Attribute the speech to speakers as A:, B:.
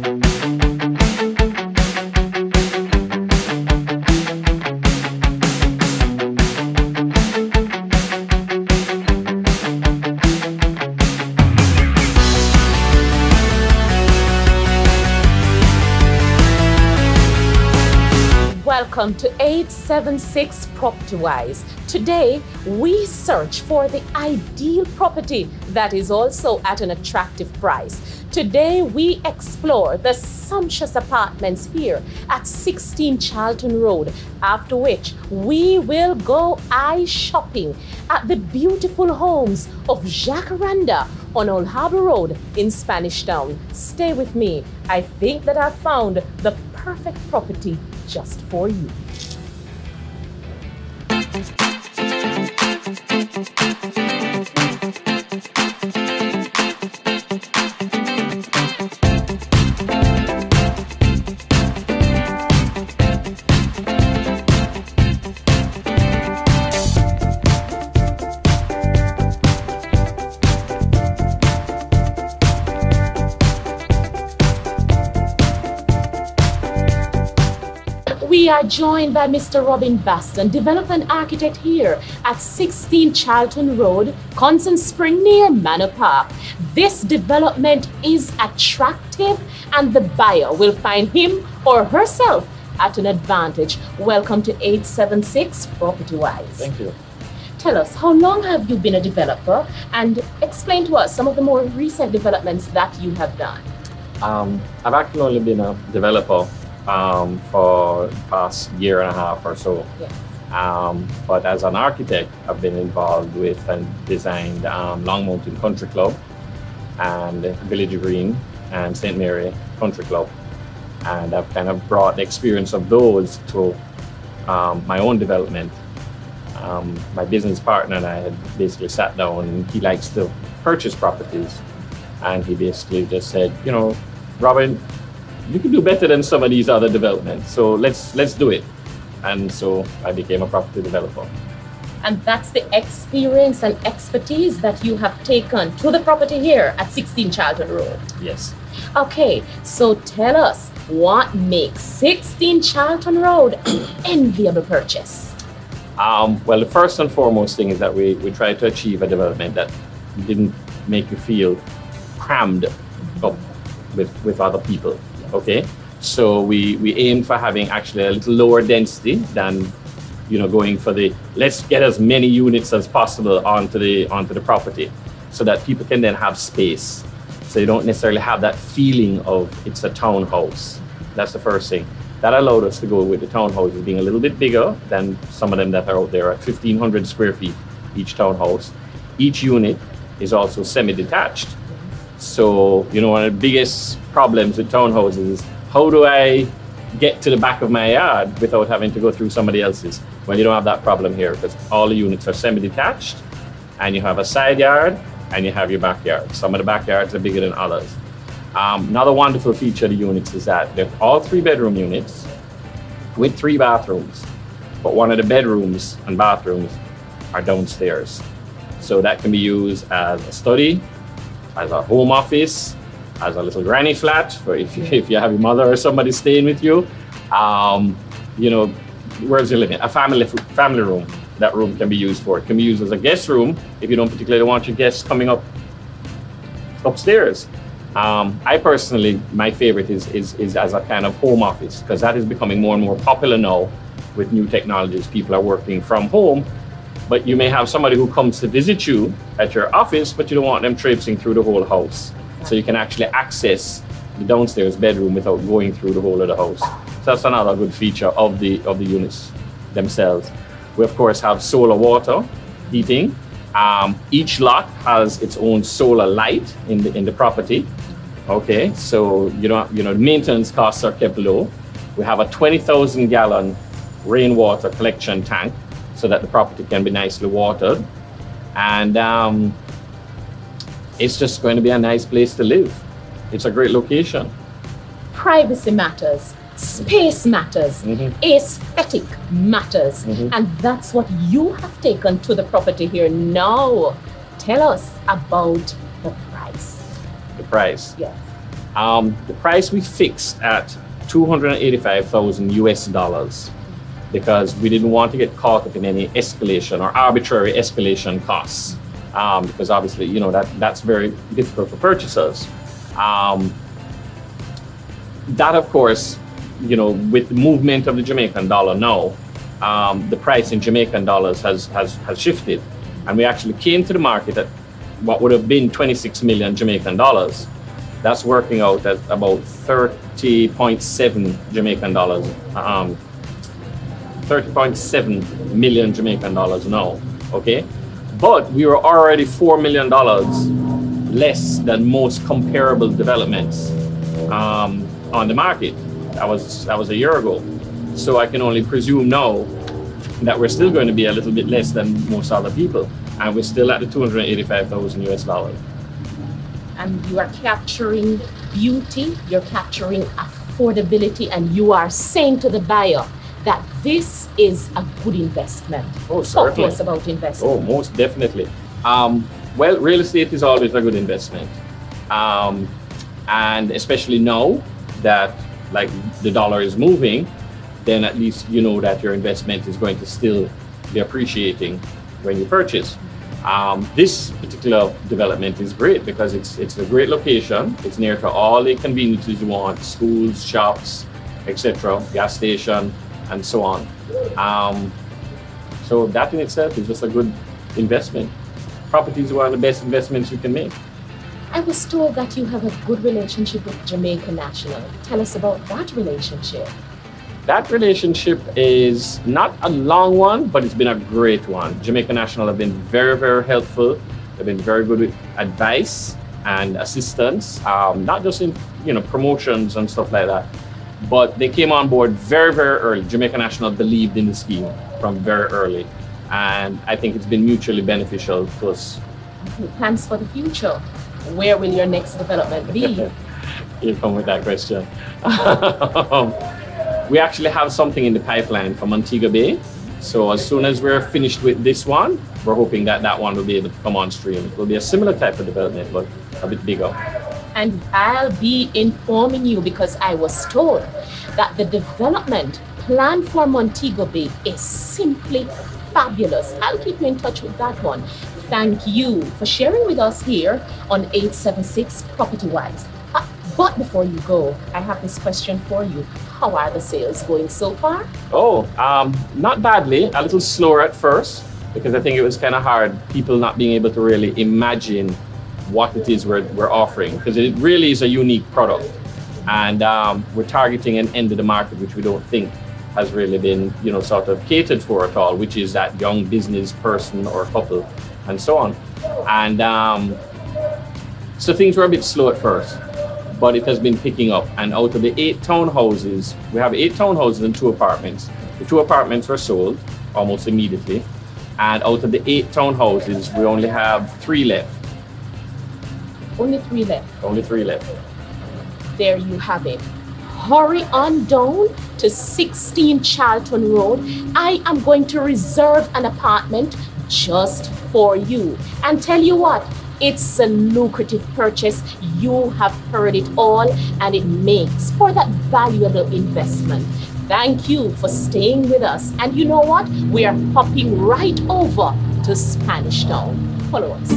A: Welcome to 876 Property-Wise. Today, we search for the ideal property that is also at an attractive price. Today, we explore the sumptuous apartments here at 16 Charlton Road, after which we will go eye shopping at the beautiful homes of Jacaranda on Old Harbour Road in Spanish Town. Stay with me. I think that I've found the perfect property just for you. We are joined by Mr. Robin Baston, development architect here at 16 Charlton Road, Constant Spring near Manor Park. This development is attractive and the buyer will find him or herself at an advantage. Welcome to 876 Property-Wise.
B: Thank you.
A: Tell us, how long have you been a developer, and explain to us some of the more recent developments that you have done.
B: I've actually only been a developer for the past year and a half or so.
A: Yes.
B: But as an architect, I've been involved with and designed Long Mountain Country Club and Village Green and St. Mary Country Club. And I've kind of brought the experience of those to my own development. My business partner and I had basically sat down, and he likes to purchase properties. And he basically just said, you know, Robin, you can do better than some of these other developments, so let's do it. And so I became a property developer.
A: And that's the experience and expertise that you have taken to the property here at 16 Charlton Road.
B: Yes.
A: Okay, so tell us, what makes 16 Charlton Road an enviable purchase?
B: Well, the first and foremost thing is that we try to achieve a development that didn't make you feel crammed up with other people. Okay, so we aim for having actually a little lower density than, you know, going for the let's get as many units as possible onto the property, so that people can then have space. So you don't necessarily have that feeling of it's a townhouse. That's the first thing. That allowed us to go with the townhouses being a little bit bigger than some of them that are out there at 1,500 square feet each townhouse. Each unit is also semi-detached. So, you know, one of the biggest problems with townhouses is, how do I get to the back of my yard without having to go through somebody else's? Well, you don't have that problem here, because all the units are semi-detached, and you have a side yard and you have your backyard. Some of the backyards are bigger than others. Another wonderful feature of the units is that they're all 3-bedroom units with 3 bathrooms, but one of the bedrooms and bathrooms are downstairs. So that can be used as a study, as a home office, as a little granny flat for if you have your mother or somebody staying with you. You know, where's your limit? A family room. That room can be used for. It can be used as a guest room if you don't particularly want your guests coming upstairs. I personally, my favorite is as a kind of home office, because that is becoming more and more popular now with new technologies. People are working from home, but you may have somebody who comes to visit you at your office, but you don't want them traipsing through the whole house. So you can actually access the downstairs bedroom without going through the whole of the house. So that's another good feature of the units themselves. We of course have solar water heating. Each lot has its own solar light in the property. Okay, so you know the maintenance costs are kept low. We have a 20,000 gallon rainwater collection tank, so that the property can be nicely watered. And it's just going to be a nice place to live. It's a great location.
A: Privacy matters, space matters, aesthetic matters, and that's what you have taken to the property here. Now, tell us about the price.
B: The price?
A: Yes.
B: The price we fixed at $285,000 US because we didn't want to get caught up in any escalation or arbitrary escalation costs. Because obviously, you know, that's very difficult for purchasers. That, of course, you know, with the movement of the Jamaican dollar now, the price in Jamaican dollars has shifted. And we actually came to the market at what would have been 26 million Jamaican dollars. That's working out at about 30.7 Jamaican dollars, 30.7 million Jamaican dollars now, okay? But we were already $4 million less than most comparable developments on the market. That was a year ago. So I can only presume now that we're still going to be a little bit less than most other people. And we're still at the $285,000 US.
A: And you are capturing beauty, you're capturing affordability, and you are saying to the buyer that this is a good investment.
B: Oh, certainly.
A: Talk to us about investment.
B: Oh, most definitely. Well, real estate is always a good investment. And especially now that like the dollar is moving, then at least you know that your investment is going to still be appreciating when you purchase. This particular development is great because it's a great location. It's near to all the conveniences you want, schools, shops, etc., gas station, and so on. So that in itself is just a good investment. Properties are one of the best investments you can make.
A: I was told that you have a good relationship with Jamaica National. Tell us about that relationship.
B: That relationship is not a long one, but it's been a great one. Jamaica National have been very, very helpful. They've been very good with advice and assistance, not just in promotions and stuff like that, but they came on board very, very early. Jamaica National believed in the scheme from very early, and I think it's been mutually beneficial to us.
A: Plans for the future. Where will your next development be?
B: You come with that question. We actually have something in the pipeline for Montego Bay. So as soon as we're finished with this one, we're hoping that that one will be able to come on stream. It will be a similar type of development, but a bit bigger.
A: And I'll be informing you because I was told that the development plan for Montego Bay is simply fabulous. I'll keep you in touch with that one. Thank you for sharing with us here on 876 Property Wise. But before you go, I have this question for you. How are the sales going so far?
B: Oh, not badly. A little slower at first because I think it was kind of hard, people not being able to really imagine what it is we're offering, because it really is a unique product. And we're targeting an end of the market which we don't think has really been, sort of catered for at all, which is that young business person or couple and so on. And so things were a bit slow at first, but it has been picking up. And out of the 8 townhouses, we have 8 townhouses and 2 apartments. The 2 apartments were sold almost immediately. And out of the 8 townhouses, we only have 3 left.
A: Only 3 left?
B: Only 3 left.
A: There you have it. Hurry on down to 16 Charlton Road. I am going to reserve an apartment just for you. And tell you what, it's a lucrative purchase. You have heard it all, and it makes for that valuable investment. Thank you for staying with us. And you know what? We are hopping right over to Spanish Town. Follow us.